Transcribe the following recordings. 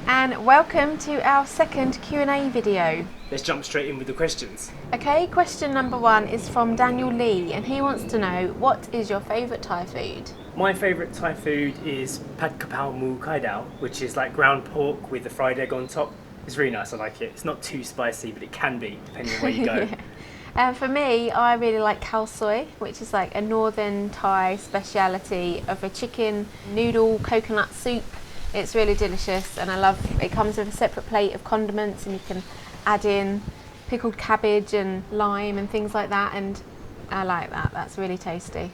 And welcome to our second Q&A video. Let's jump straight in with the questions. Okay, question number 1 is from Daniel Lee, and he wants to know, what is your favourite Thai food? My favourite Thai food is pad kapow mu kai dao, which is like ground pork with the fried egg on top. It's really nice, I like it. It's not too spicy, but it can be, depending on where you go. For me, I really like khao soi, which is like a northern Thai speciality of a chicken noodle coconut soup. It's really delicious, and I love it. Comes with a separate plate of condiments, and you can add in pickled cabbage and lime and things like that, and I like that. That's really tasty.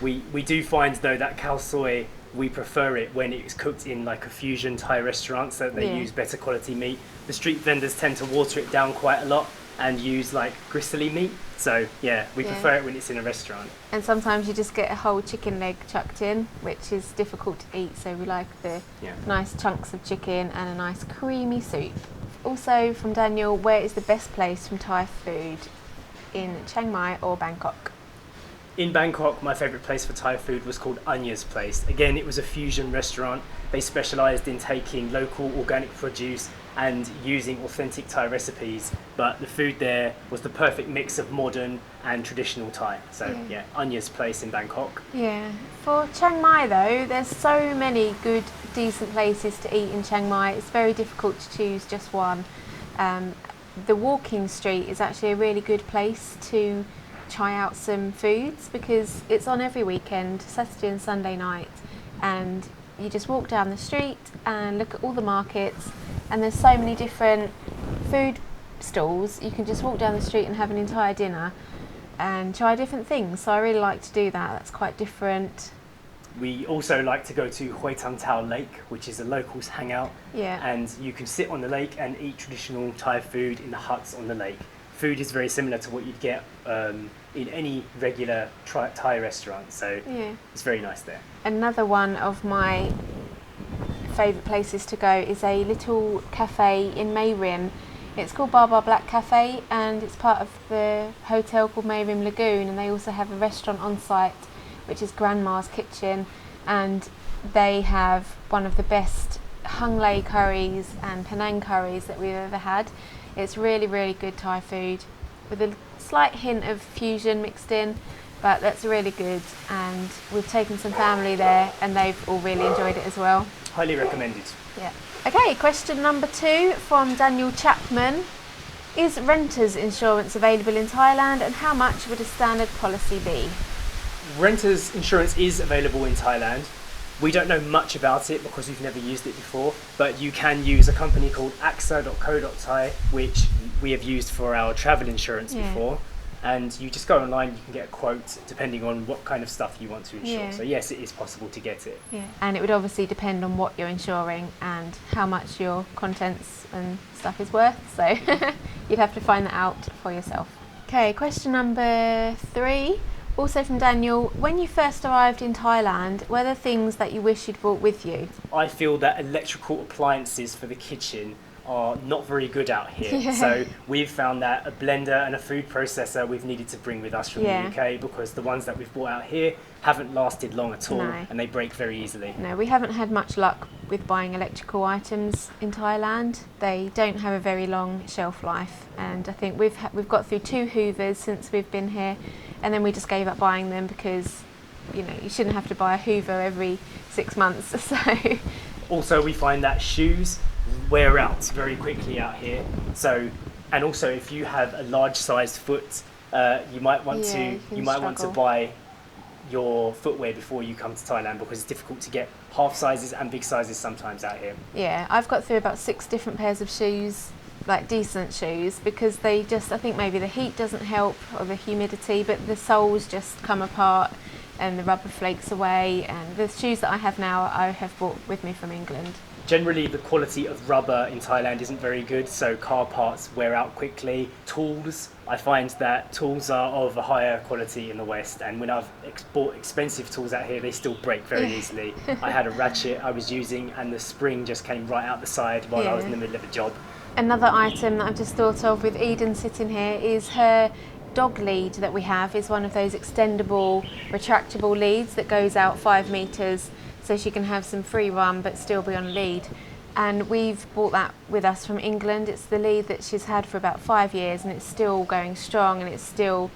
We do find though that khao soi, we prefer it when it's cooked in like a fusion Thai restaurant, so they use better quality meat. The street vendors tend to water it down quite a lot and use like gristly meat, so yeah, we prefer it when it's in a restaurant. And sometimes you just get a whole chicken leg chucked in, which is difficult to eat, so we like the nice chunks of chicken and a nice creamy soup. Also from Daniel, where is the best place from Thai food in Chiang Mai or Bangkok? In Bangkok, my favourite place for Thai food was called Anya's Place. Again, it was a fusion restaurant. They specialised in taking local organic produce and using authentic Thai recipes, but the food there was the perfect mix of modern and traditional Thai. So yeah, Anya's Place in Bangkok. Yeah. For Chiang Mai though, there's so many good, decent places to eat in Chiang Mai. It's very difficult to choose just one. The walking street is actually a really good place to try out some foods, because it's on every weekend, Saturday and Sunday night, and you just walk down the street and look at all the markets, and there's so many different food stalls. You can just walk down the street and have an entire dinner and try different things, so I really like to do that. That's quite different. We also like to go to Hoi Tang Tao Lake, which is a locals hangout, and you can sit on the lake and eat traditional Thai food in the huts on the lake. Food is very similar to what you'd get in any regular Thai restaurant, so it's very nice there. Another one of my favourite places to go is a little cafe in Mae Rim. It's called Bar Bar Black Cafe, and it's part of the hotel called Mae Rim Lagoon, and they also have a restaurant on site which is Grandma's Kitchen, and they have one of the best hung lei curries and Penang curries that we've ever had. It's really, really good Thai food with a slight hint of fusion mixed in, but that's really good, and we've taken some family there and they've all really enjoyed it as well. Highly recommended. Yeah. Okay, question number 2 from Daniel Chapman. Is renters insurance available in Thailand, and how much would a standard policy be? Renters insurance is available in Thailand. We don't know much about it because we've never used it before, but you can use a company called axa.co.thai, which we have used for our travel insurance before, and you just go online, you can get a quote depending on what kind of stuff you want to insure. So yes, it is possible to get it. And it would obviously depend on what you're insuring and how much your contents and stuff is worth, so you'd have to find that out for yourself. Okay, question number 3. Also from Daniel, when you first arrived in Thailand, were there things that you wish you'd brought with you? I feel that electrical appliances for the kitchen are not very good out here. So we've found that a blender and a food processor we've needed to bring with us from the UK, because the ones that we've bought out here haven't lasted long at all, and they break very easily. No, we haven't had much luck with buying electrical items in Thailand. They don't have a very long shelf life, and I think we've got through 2 Hoovers since we've been here, and then we just gave up buying them because, you know, you shouldn't have to buy a Hoover every 6 months. So also we find that shoes wear out very quickly out here. So, and also if you have a large sized foot, you might want to buy your footwear before you come to Thailand, because it's difficult to get half sizes and big sizes sometimes out here. Yeah, I've got through about 6 different pairs of shoes, like decent shoes, because they just, I think maybe the heat doesn't help or the humidity, but the soles just come apart and the rubber flakes away, and the shoes that I have now I have brought with me from England. Generally the quality of rubber in Thailand isn't very good, so car parts wear out quickly. Tools, I find that tools are of a higher quality in the West, and when I've bought expensive tools out here, they still break very easily. I had a ratchet I was using and the spring just came right out the side while I was in the middle of a job. Another item that I've just thought of with Eden sitting here is her dog lead that we have is one of those extendable, retractable leads that goes out 5 meters, so she can have some free run but still be on a lead. And we've bought that with us from England. It's the lead that she's had for about 5 years, and it's still going strong, and it's still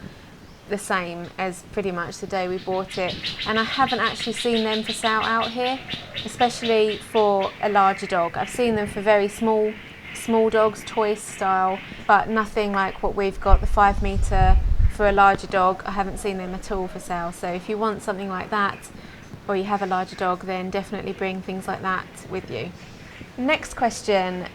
the same as pretty much the day we bought it. And I haven't actually seen them for sale out here, especially for a larger dog. I've seen them for very small dogs, toy style, but nothing like what we've got, the 5 metre for a larger dog. I haven't seen them at all for sale. So if you want something like that, or you have a larger dog, then definitely bring things like that with you. Next question,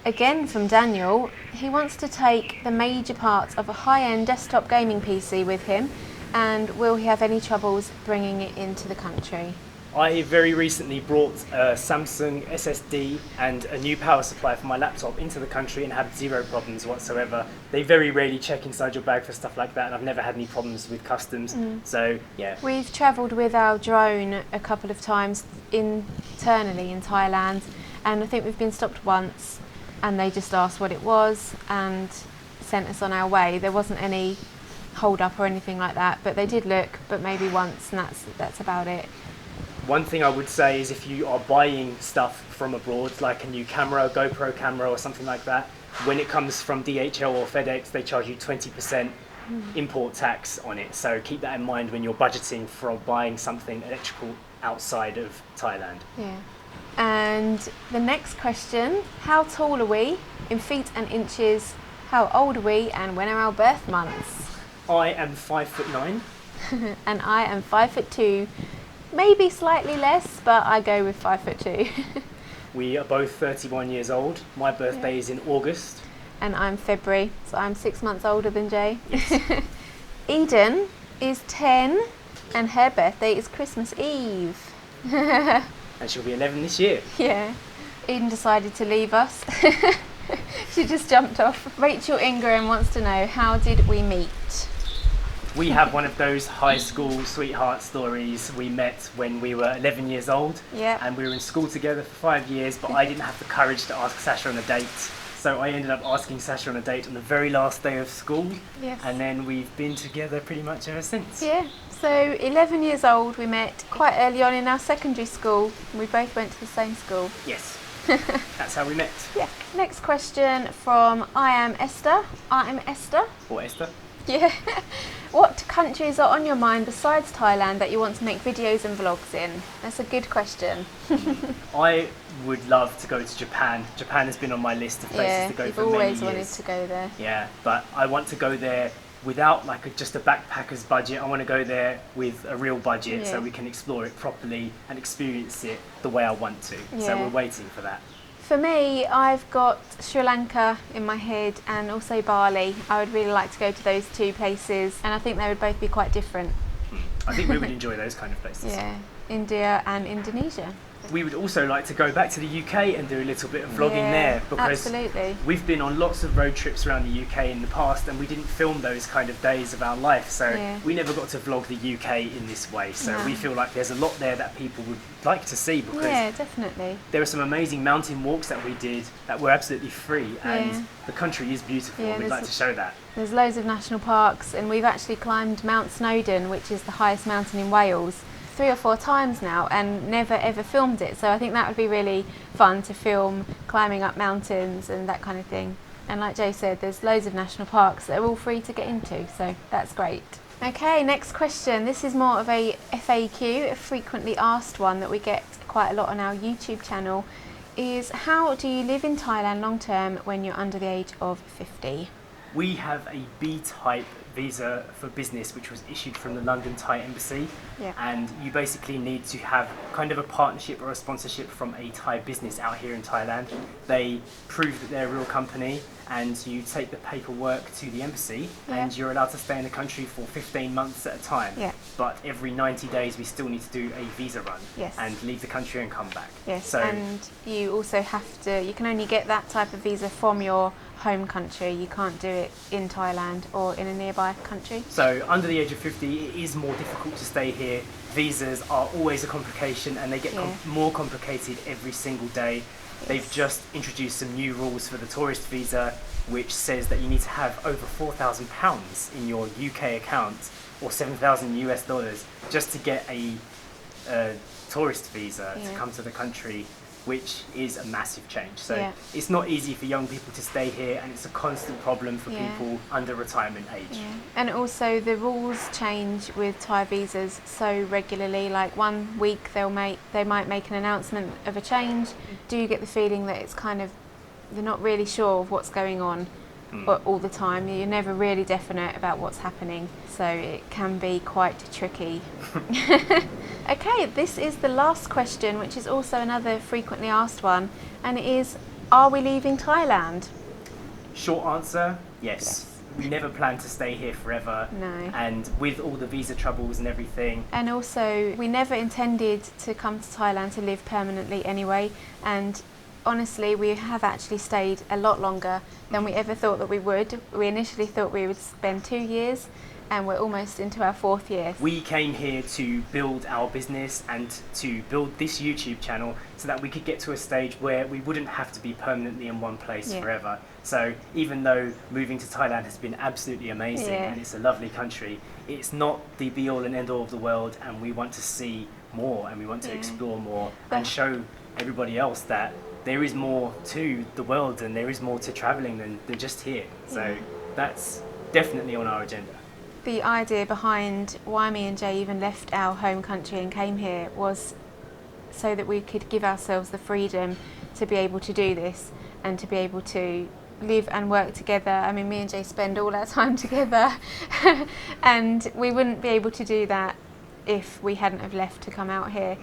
again from Daniel. He wants to take the major parts of a high-end desktop gaming PC with him, and will he have any troubles bringing it into the country? I very recently brought a Samsung SSD and a new power supply for my laptop into the country and had zero problems whatsoever. They very rarely check inside your bag for stuff like that, and I've never had any problems with customs. So yeah. We've travelled with our drone a couple of times internally in Thailand, and I think we've been stopped once, and they just asked what it was and sent us on our way. There wasn't any hold up or anything like that, but they did look, but maybe once, and that's about it. One thing I would say is if you are buying stuff from abroad, like a new camera, GoPro camera or something like that, when it comes from DHL or FedEx, they charge you 20% import tax on it. So keep that in mind when you're budgeting for buying something electrical outside of Thailand. Yeah. And the next question, how tall are we in feet and inches? How old are we, and when are our birth months? I am 5'9". And I am 5'2". Maybe slightly less, but I go with 5'2". We are both 31 years old. My birthday is in August. And I'm February, so I'm 6 months older than Jay. Yes. Eden is 10, and her birthday is Christmas Eve. And she'll be 11 this year. Yeah. Eden decided to leave us. She just jumped off. Rachel Ingram wants to know, how did we meet? We have one of those high school sweetheart stories. We met when we were 11 years old. Yeah. And we were in school together for 5 years, but I didn't have the courage to ask Sasha on a date. So I ended up asking Sasha on a date on the very last day of school. Yes. And then we've been together pretty much ever since. Yeah. So 11 years old, we met quite early on in our secondary school. We both went to the same school. Yes. That's how we met. Yeah. Next question from I am Esther. Or Esther. Yeah. What countries are on your mind besides Thailand that you want to make videos and vlogs in? That's a good question. I would love to go to Japan. Japan has been on my list of places to go for many years. You've always wanted to go there. Yeah, but I want to go there without just a backpacker's budget. I want to go there with a real budget so we can explore it properly and experience it the way I want to. Yeah. So we're waiting for that. For me, I've got Sri Lanka in my head and also Bali. I would really like to go to those two places, and I think they would both be quite different. I think we would enjoy those kind of places. Yeah, India and Indonesia. We would also like to go back to the UK and do a little bit of vlogging there, because absolutely. We've been on lots of road trips around the UK in the past, and we didn't film those kind of days of our life, so we never got to vlog the UK in this way. So we feel like there's a lot there that people would like to see, because definitely. There are some amazing mountain walks that we did that were absolutely free, and the country is beautiful. We'd like to show that. There's loads of national parks, and we've actually climbed Mount Snowdon, which is the highest mountain in Wales, 3 or 4 times now, and never ever filmed it. So I think that would be really fun to film climbing up mountains and that kind of thing. And like Jay said, there's loads of national parks that are all free to get into, so that's great. Okay, next question. This is more of a FAQ, a frequently asked one that we get quite a lot on our YouTube channel, is how do you live in Thailand long term when you're under the age of 50? We have a B-type visa for business which was issued from the London Thai Embassy, and you basically need to have kind of a partnership or a sponsorship from a Thai business out here in Thailand. They prove that they're a real company, and you take the paperwork to the embassy, and you're allowed to stay in the country for 15 months at a time. But every 90 days we still need to do a visa run and leave the country and come back. So, and you also have to, you can only get that type of visa from your home country. You can't do it in Thailand or in a nearby country. So under the age of 50 it is more difficult to stay here. Visas are always a complication, and they get more complicated every single day. They've just introduced some new rules for the tourist visa, which says that you need to have over £4,000 in your UK account, or $7,000 US, just to get a tourist visa to come to the country. which is a massive change. So Yeah. it's not easy for young people to stay here, and it's a constant problem for Yeah. people under retirement age. Yeah. And also the rules change with Thai visas so regularly. Like one week they might make an announcement of a change. Do you get the feeling that it's kind of, they're not really sure of what's going on all the time? You're never really definite about what's happening, so it can be quite tricky. Okay, this is the last question, which is also another frequently asked one, and it is, are we leaving Thailand? Short answer, yes. We never plan to stay here forever. No. And with all the visa troubles and everything. And also, we never intended to come to Thailand to live permanently anyway, and honestly, we have actually stayed a lot longer than we ever thought that we would. We initially thought we would spend 2 years, and we're almost into our 4th year. We came here to build our business and to build this YouTube channel so that we could get to a stage where we wouldn't have to be permanently in one place forever. So even though moving to Thailand has been absolutely amazing and it's a lovely country, it's not the be all and end all of the world, and we want to see more and we want to explore more and show everybody else that there is more to the world and there is more to travelling than just here. So that's definitely on our agenda. The idea behind why me and Jay even left our home country and came here was so that we could give ourselves the freedom to be able to do this and to be able to live and work together. I mean, me and Jay spend all our time together and we wouldn't be able to do that if we hadn't have left to come out here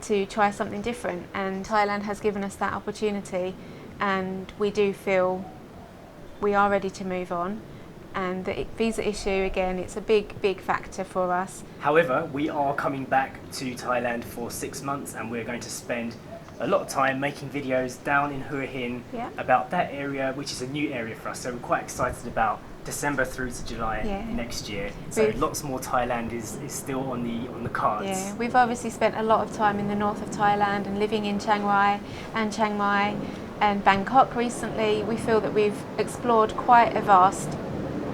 to try something different, and Thailand has given us that opportunity, and we do feel we are ready to move on. And the visa issue, again, it's a big factor for us. However, we are coming back to Thailand for 6 months, and we're going to spend a lot of time making videos down in Hua Hin about that area, which is a new area for us. So we're quite excited about December through to July next year. So lots more Thailand is still on the cards. Yeah, we've obviously spent a lot of time in the north of Thailand and living in Chiang Rai and Chiang Mai and Bangkok recently. We feel that we've explored quite a vast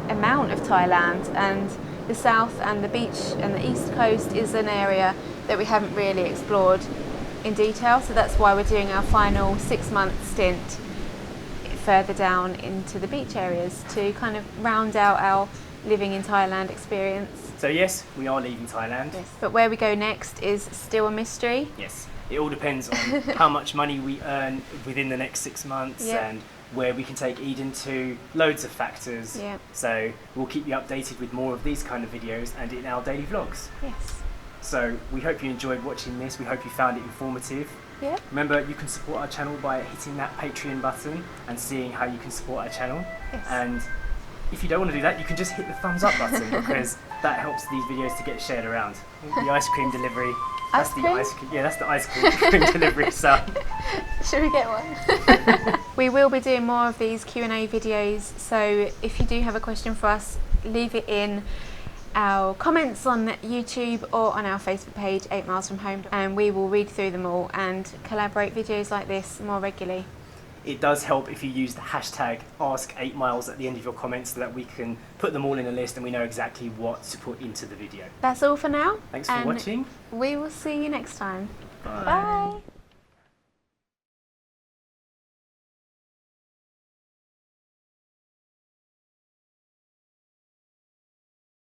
amount of Thailand, and the south and the beach and the east coast is an area that we haven't really explored in detail, so that's why we're doing our final 6-month stint further down into the beach areas to kind of round out our living in Thailand experience. So yes, we are leaving Thailand. Yes, but where we go next is still a mystery. Yes, it all depends on how much money we earn within the next 6 months and where we can take Eden to, loads of factors. Yeah. So we'll keep you updated with more of these kind of videos and in our daily vlogs. Yes. So we hope you enjoyed watching this. We hope you found it informative. Yeah. Remember, you can support our channel by hitting that Patreon button and seeing how you can support our channel. Yes. And if you don't want to do that, you can just hit the thumbs up button because that helps these videos to get shared around. The ice cream delivery. That's the ice cream. Yeah, that's the ice cream delivery sound. Should we get one? We will be doing more of these Q&A videos, so if you do have a question for us, leave it in our comments on YouTube or on our Facebook page, 8 Miles From Home, and we will read through them all and collaborate videos like this more regularly. It does help if you use the hashtag #Ask8miles at the end of your comments so that we can put them all in a list and we know exactly what to put into the video. That's all for now. Thanks for watching. We will see you next time. Bye. Bye.